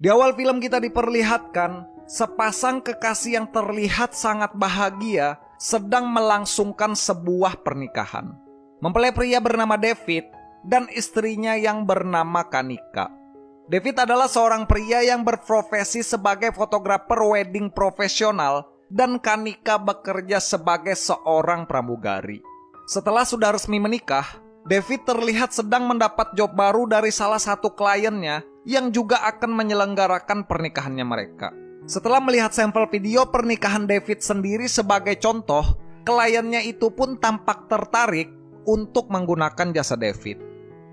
Di awal film kita diperlihatkan sepasang kekasih yang terlihat sangat bahagia sedang melangsungkan sebuah pernikahan. Mempelai pria bernama David dan istrinya yang bernama Kanika. David adalah seorang pria yang berprofesi sebagai fotografer wedding profesional dan Kanika bekerja sebagai seorang pramugari. Setelah sudah resmi menikah, David terlihat sedang mendapat job baru dari salah satu kliennya yang juga akan menyelenggarakan pernikahannya mereka. Setelah melihat sampel video pernikahan David sendiri sebagai contoh, kliennya itu pun tampak tertarik untuk menggunakan jasa David.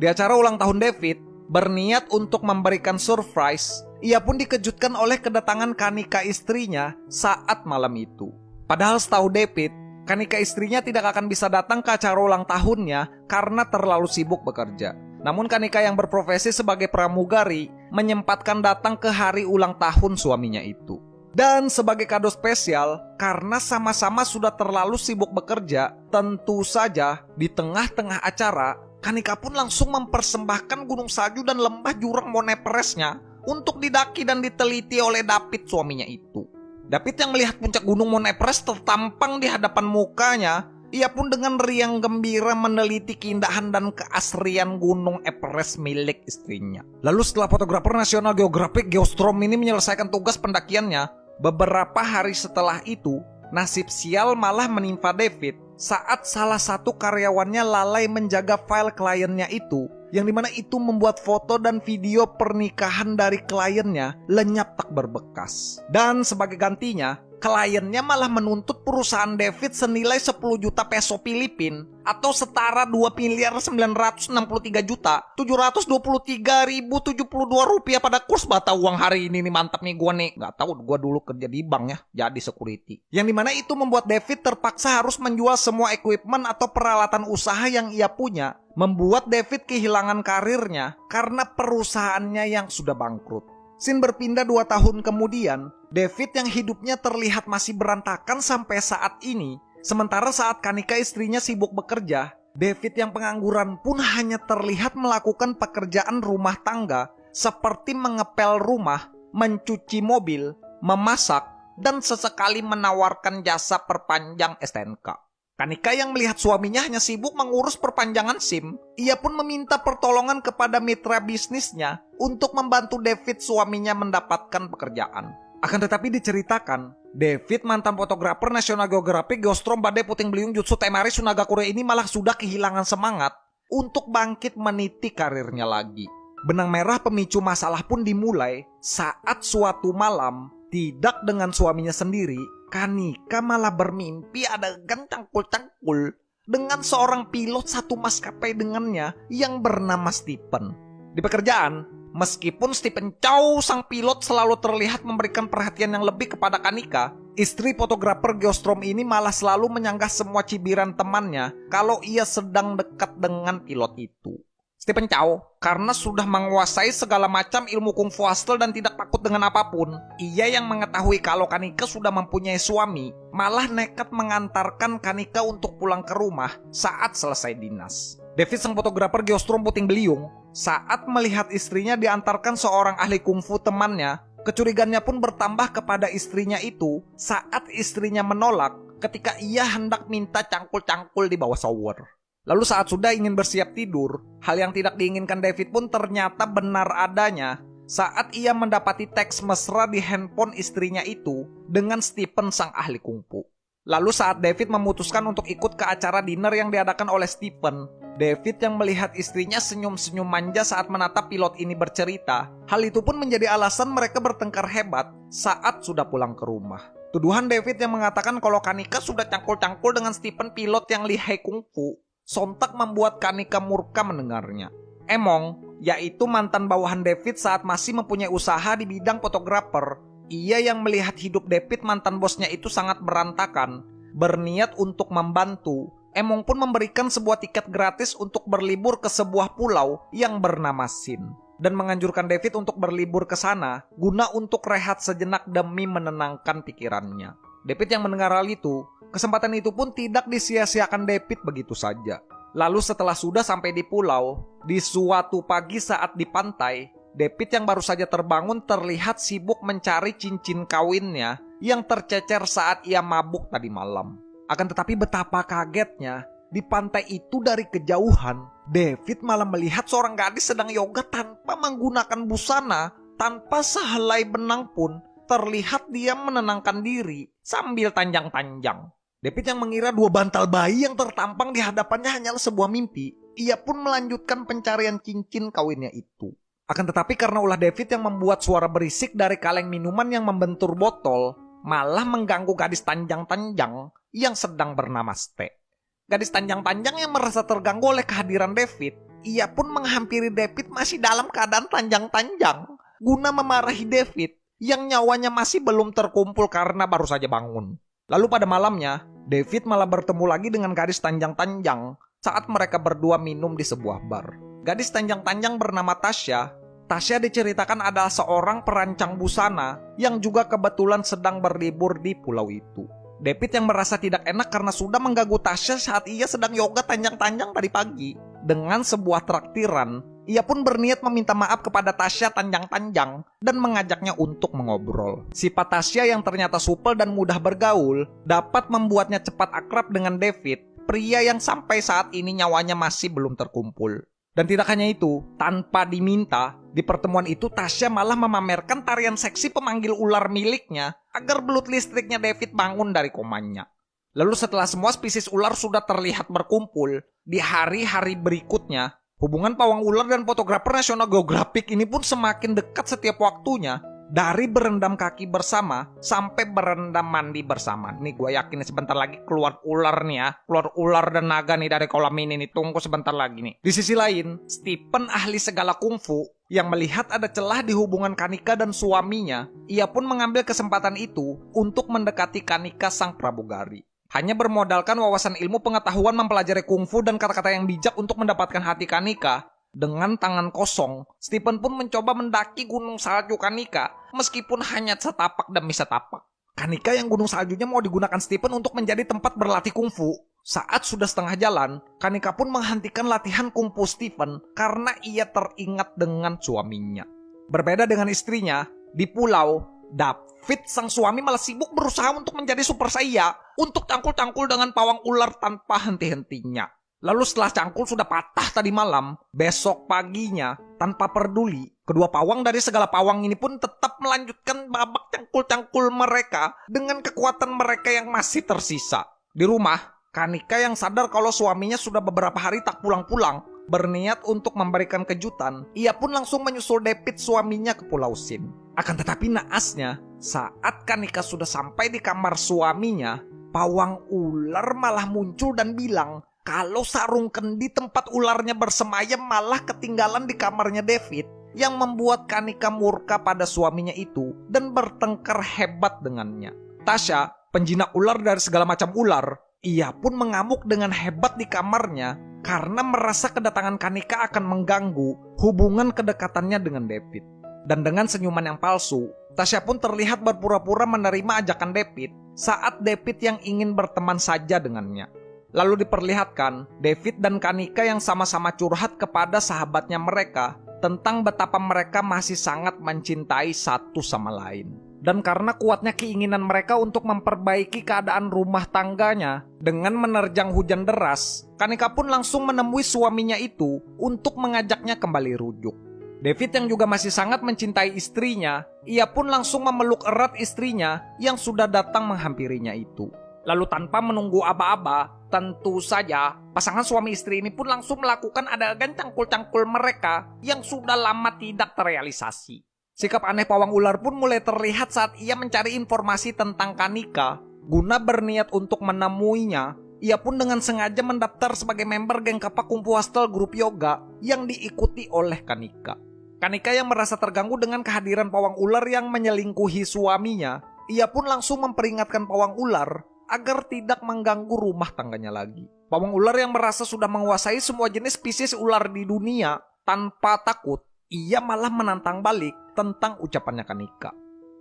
Di acara ulang tahun David, berniat untuk memberikan surprise, ia pun dikejutkan oleh kedatangan Kanika istrinya saat malam itu. Padahal setahu David, Kanika istrinya tidak akan bisa datang ke acara ulang tahunnya karena terlalu sibuk bekerja. Namun Kanika yang berprofesi sebagai pramugari menyempatkan datang ke hari ulang tahun suaminya itu. Dan sebagai kado spesial, karena sama-sama sudah terlalu sibuk bekerja, tentu saja di tengah-tengah acara, Kanika pun langsung mempersembahkan gunung salju dan lembah jurang Mount Everest-nya untuk didaki dan diteliti oleh David suaminya itu. David yang melihat puncak gunung Mount Everest tertampang di hadapan mukanya, ia pun dengan riang gembira meneliti keindahan dan keasrian gunung Everest milik istrinya. Lalu setelah fotografer National Geographic Geostrom ini menyelesaikan tugas pendakiannya, beberapa hari setelah itu, nasib sial malah menimpa David saat salah satu karyawannya lalai menjaga file kliennya itu, yang dimana itu membuat foto dan video pernikahan dari kliennya lenyap tak berbekas. Dan sebagai gantinya, kliennya malah menuntut perusahaan David senilai 10 juta peso Filipin atau setara 2.963.723.072 rupiah pada kurs mata uang hari ini nih. Mantap nih gua nih. Gak tahu gua dulu kerja di bank ya, jadi security. Yang dimana itu membuat David terpaksa harus menjual semua equipment atau peralatan usaha yang ia punya, membuat David kehilangan karirnya karena perusahaannya yang sudah bangkrut. Scene berpindah 2 tahun kemudian, David yang hidupnya terlihat masih berantakan sampai saat ini. Sementara saat Kanika istrinya sibuk bekerja, David yang pengangguran pun hanya terlihat melakukan pekerjaan rumah tangga seperti mengepel rumah, mencuci mobil, memasak, dan sesekali menawarkan jasa perpanjang STNK. Kanika yang melihat suaminya hanya sibuk mengurus perpanjangan SIM, ia pun meminta pertolongan kepada mitra bisnisnya untuk membantu David suaminya mendapatkan pekerjaan. Akan tetapi diceritakan, David mantan fotografer National Geographic Geostrom Badai Puting Beliung Jutsu Temari Sunagakure ini malah sudah kehilangan semangat untuk bangkit meniti karirnya lagi. Benang merah pemicu masalah pun dimulai saat suatu malam, tidak dengan suaminya sendiri, Kanika malah bermimpi adegan cangkul-cangkul dengan seorang pilot satu maskapai dengannya yang bernama Stephen. Di pekerjaan, meskipun Stephen Chow sang pilot selalu terlihat memberikan perhatian yang lebih kepada Kanika, istri fotografer Geostrom ini malah selalu menyanggah semua cibiran temannya kalau ia sedang dekat dengan pilot itu. Stephen Chow, karena sudah menguasai segala macam ilmu Kung Fu Hustle dan tidak takut dengan apapun, ia yang mengetahui kalau Kanika sudah mempunyai suami, malah nekat mengantarkan Kanika untuk pulang ke rumah saat selesai dinas. David sang fotografer Geostrom Puting Beliung, saat melihat istrinya diantarkan seorang ahli kungfu temannya, kecurigaannya pun bertambah kepada istrinya itu saat istrinya menolak ketika ia hendak minta cangkul-cangkul di bawah shower. Lalu saat sudah ingin bersiap tidur, hal yang tidak diinginkan David pun ternyata benar adanya saat ia mendapati teks mesra di handphone istrinya itu dengan Stephen sang ahli kungfu. Lalu saat David memutuskan untuk ikut ke acara dinner yang diadakan oleh Stephen, David yang melihat istrinya senyum-senyum manja saat menatap pilot ini bercerita, hal itu pun menjadi alasan mereka bertengkar hebat saat sudah pulang ke rumah. Tuduhan David yang mengatakan kalau Kanika sudah cangkul-cangkul dengan Stephen pilot yang lihai kungfu sontak membuat Kanika murka mendengarnya. Emong, yaitu mantan bawahan David saat masih mempunyai usaha di bidang fotografer, ia yang melihat hidup David mantan bosnya itu sangat berantakan, berniat untuk membantu. Emong pun memberikan sebuah tiket gratis untuk berlibur ke sebuah pulau yang bernama Sin, dan menganjurkan David untuk berlibur ke sana guna untuk rehat sejenak demi menenangkan pikirannya. David yang mendengar hal itu, kesempatan itu pun tidak disia-siakan David begitu saja. Lalu setelah sudah sampai di pulau, di suatu pagi saat di pantai, David yang baru saja terbangun terlihat sibuk mencari cincin kawinnya yang tercecer saat ia mabuk tadi malam. Akan tetapi betapa kagetnya, di pantai itu dari kejauhan, David malah melihat seorang gadis sedang yoga tanpa menggunakan busana, tanpa sehelai benang pun. Terlihat dia menenangkan diri sambil tanjang-tanjang. David yang mengira 2 bantal bayi yang tertampang di hadapannya hanyalah sebuah mimpi, ia pun melanjutkan pencarian cincin kawinnya itu. Akan tetapi karena ulah David yang membuat suara berisik dari kaleng minuman yang membentur botol, malah mengganggu gadis tanjang-tanjang yang sedang bernama Ste. Gadis tanjang-tanjang yang merasa terganggu oleh kehadiran David, ia pun menghampiri David masih dalam keadaan tanjang-tanjang, guna memarahi David yang nyawanya masih belum terkumpul karena baru saja bangun. Lalu pada malamnya, David malah bertemu lagi dengan gadis tanjang-tanjang saat mereka berdua minum di sebuah bar. Gadis tanjang-tanjang bernama Tasya. Tasya diceritakan adalah seorang perancang busana yang juga kebetulan sedang berlibur di pulau itu. David yang merasa tidak enak karena sudah mengganggu Tasya saat ia sedang yoga tanjang-tanjang tadi pagi. Dengan sebuah traktiran, ia pun berniat meminta maaf kepada Tasya tanjang-tanjang dan mengajaknya untuk mengobrol. Sifat Tasya yang ternyata supel dan mudah bergaul dapat membuatnya cepat akrab dengan David, pria yang sampai saat ini nyawanya masih belum terkumpul. Dan tidak hanya itu, tanpa diminta, di pertemuan itu Tasya malah memamerkan tarian seksi pemanggil ular miliknya agar belut listriknya David bangun dari komanya. Lalu setelah semua spesies ular sudah terlihat berkumpul, di hari-hari berikutnya, hubungan pawang ular dan fotografer National Geographic ini pun semakin dekat setiap waktunya. Dari berendam kaki bersama sampai berendam mandi bersama. Nih gue yakin sebentar lagi keluar ular nih ya. Keluar ular dan naga nih dari kolam ini nih. Tunggu sebentar lagi nih. Di sisi lain, Stephen ahli segala kungfu yang melihat ada celah di hubungan Kanika dan suaminya, ia pun mengambil kesempatan itu untuk mendekati Kanika sang pramugari. Hanya bermodalkan wawasan ilmu pengetahuan mempelajari kungfu dan kata-kata yang bijak untuk mendapatkan hati Kanika, dengan tangan kosong, Stephen pun mencoba mendaki gunung salju Kanika, meskipun hanya setapak demi setapak. Kanika yang gunung saljunya mau digunakan Stephen untuk menjadi tempat berlatih kungfu. Saat sudah setengah jalan, Kanika pun menghentikan latihan kungfu Stephen karena ia teringat dengan suaminya. Berbeda dengan istrinya, di pulau, David sang suami malah sibuk berusaha untuk menjadi super saya, untuk cangkul-cangkul dengan pawang ular tanpa henti-hentinya. Lalu setelah cangkul sudah patah tadi malam, besok paginya, tanpa peduli, kedua pawang dari segala pawang ini pun tetap melanjutkan babak cangkul-cangkul mereka dengan kekuatan mereka yang masih tersisa. Di rumah, Kanika yang sadar kalau suaminya sudah beberapa hari tak pulang-pulang, berniat untuk memberikan kejutan, ia pun langsung menyusul David suaminya ke Pulau Sin. Akan tetapi naasnya, saat Kanika sudah sampai di kamar suaminya, pawang ular malah muncul dan bilang kalau sarung kendi tempat ularnya bersemayam malah ketinggalan di kamarnya David, yang membuat Kanika murka pada suaminya itu dan bertengkar hebat dengannya. Tasya, penjinak ular dari segala macam ular, ia pun mengamuk dengan hebat di kamarnya karena merasa kedatangan Kanika akan mengganggu hubungan kedekatannya dengan David. Dan dengan senyuman yang palsu, Tasya pun terlihat berpura-pura menerima ajakan David saat David yang ingin berteman saja dengannya. Lalu diperlihatkan David dan Kanika yang sama-sama curhat kepada sahabatnya mereka tentang betapa mereka masih sangat mencintai satu sama lain. Dan karena kuatnya keinginan mereka untuk memperbaiki keadaan rumah tangganya dengan menerjang hujan deras, Kanika pun langsung menemui suaminya itu untuk mengajaknya kembali rujuk. David yang juga masih sangat mencintai istrinya, ia pun langsung memeluk erat istrinya yang sudah datang menghampirinya itu. Lalu tanpa menunggu aba-aba, tentu saja pasangan suami istri ini pun langsung melakukan adegan cangkul-cangkul mereka yang sudah lama tidak terrealisasi. Sikap aneh pawang ular pun mulai terlihat saat ia mencari informasi tentang Kanika. Guna berniat untuk menemuinya, ia pun dengan sengaja mendaftar sebagai member geng kapak Kungfu Hustle grup yoga yang diikuti oleh Kanika. Kanika yang merasa terganggu dengan kehadiran pawang ular yang menyelingkuhi suaminya, ia pun langsung memperingatkan pawang ular agar tidak mengganggu rumah tangganya lagi. Pawang ular yang merasa sudah menguasai semua jenis spesies ular di dunia tanpa takut, ia malah menantang balik tentang ucapannya Kanika.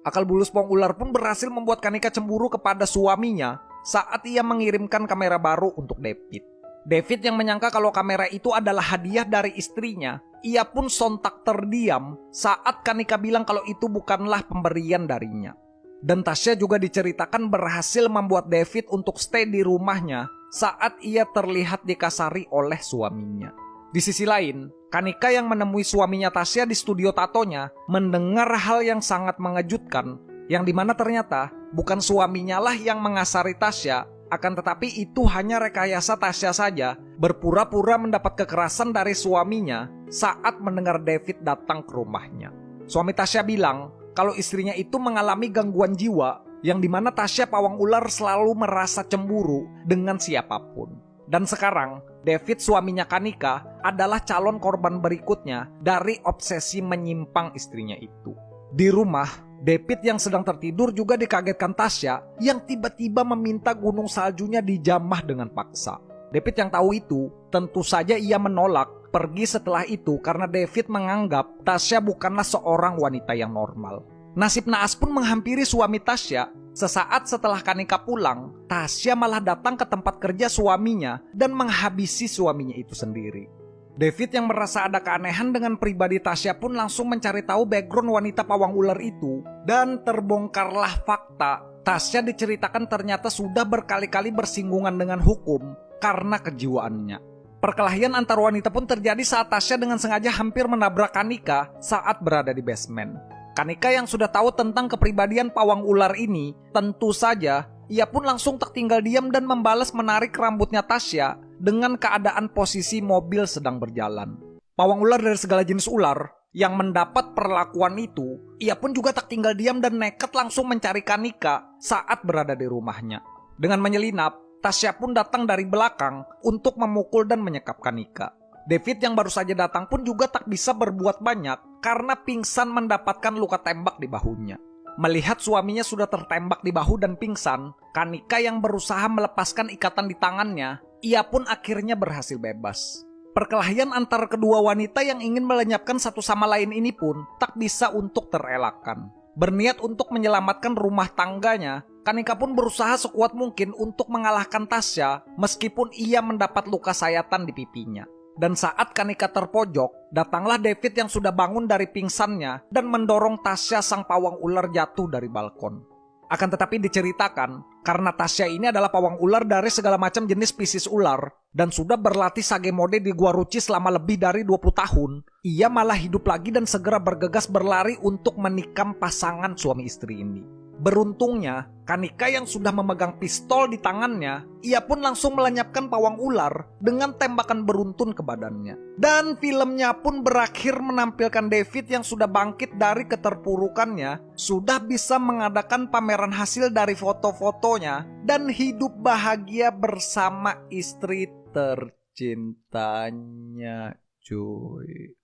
Akal bulus pawang ular pun berhasil membuat Kanika cemburu kepada suaminya saat ia mengirimkan kamera baru untuk David. David yang menyangka kalau kamera itu adalah hadiah dari istrinya, ia pun sontak terdiam saat Kanika bilang kalau itu bukanlah pemberian darinya. Dan Tasya juga diceritakan berhasil membuat David untuk stay di rumahnya saat ia terlihat dikasari oleh suaminya. Di sisi lain, Kanika yang menemui suaminya Tasya di studio tatonya mendengar hal yang sangat mengejutkan, yang dimana ternyata bukan suaminya lah yang mengasari Tasya, akan tetapi itu hanya rekayasa Tasya saja berpura-pura mendapat kekerasan dari suaminya saat mendengar David datang ke rumahnya. Suami Tasya bilang kalau istrinya itu mengalami gangguan jiwa, yang dimana Tasya pawang ular selalu merasa cemburu dengan siapapun. Dan sekarang David suaminya Kanika adalah calon korban berikutnya dari obsesi menyimpang istrinya itu. Di rumah, David yang sedang tertidur juga dikagetkan Tasya yang tiba-tiba meminta gunung saljunya dijamah dengan paksa. David yang tahu itu, tentu saja ia menolak pergi setelah itu karena David menganggap Tasya bukanlah seorang wanita yang normal. Nasib naas pun menghampiri suami Tasya. Sesaat setelah Kanika pulang, Tasya malah datang ke tempat kerja suaminya dan menghabisi suaminya itu sendiri. David yang merasa ada keanehan dengan pribadi Tasya pun langsung mencari tahu background wanita pawang ular itu, dan terbongkarlah fakta Tasya diceritakan ternyata sudah berkali-kali bersinggungan dengan hukum karena kejiwaannya. Perkelahian antar wanita pun terjadi saat Tasya dengan sengaja hampir menabrak Kanika saat berada di basement. Kanika yang sudah tahu tentang kepribadian pawang ular ini, tentu saja ia pun langsung tertinggal diam dan membalas menarik rambutnya Tasya dengan keadaan posisi mobil sedang berjalan. Pawang ular dari segala jenis ular yang mendapat perlakuan itu, ia pun juga tak tinggal diam dan nekat langsung mencari Kanika saat berada di rumahnya. Dengan menyelinap, Tasya pun datang dari belakang untuk memukul dan menyekap Kanika. David yang baru saja datang pun juga tak bisa berbuat banyak karena pingsan mendapatkan luka tembak di bahunya. Melihat suaminya sudah tertembak di bahu dan pingsan, Kanika yang berusaha melepaskan ikatan di tangannya, ia pun akhirnya berhasil bebas. Perkelahian antara kedua wanita yang ingin melenyapkan satu sama lain ini pun tak bisa untuk terelakkan. Berniat untuk menyelamatkan rumah tangganya, Kanika pun berusaha sekuat mungkin untuk mengalahkan Tasya meskipun ia mendapat luka sayatan di pipinya. Dan saat Kanika terpojok, datanglah David yang sudah bangun dari pingsannya dan mendorong Tasya sang pawang ular jatuh dari balkon. Akan tetapi diceritakan, karena Tasya ini adalah pawang ular dari segala macam jenis spesies ular dan sudah berlatih sage mode di Gua Ruchi selama lebih dari 20 tahun, ia malah hidup lagi dan segera bergegas berlari untuk menikam pasangan suami istri ini. Beruntungnya, Kanika yang sudah memegang pistol di tangannya, ia pun langsung melenyapkan pawang ular dengan tembakan beruntun ke badannya. Dan filmnya pun berakhir menampilkan David yang sudah bangkit dari keterpurukannya, sudah bisa mengadakan pameran hasil dari foto-fotonya, dan hidup bahagia bersama istri tercintanya, cuy.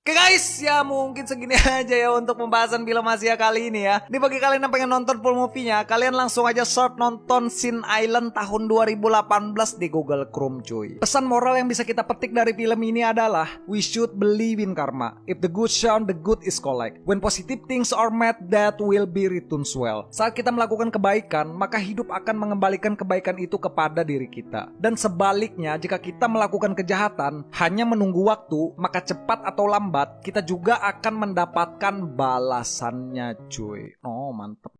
Oke guys, ya mungkin segini aja ya untuk pembahasan film Asia kali ini ya. Ini bagi kalian yang pengen nonton full movie-nya, kalian langsung aja search nonton Sin Island tahun 2018 di Google Chrome cuy. Pesan moral yang bisa kita petik dari film ini adalah, we should believe in karma. If the good shine, the good is collect. When positive things are met, that will be returns well. Saat kita melakukan kebaikan, maka hidup akan mengembalikan kebaikan itu kepada diri kita. Dan sebaliknya, jika kita melakukan kejahatan, hanya menunggu waktu, maka cepat atau lambat kita juga akan mendapatkan balasannya cuy. Oh mantep.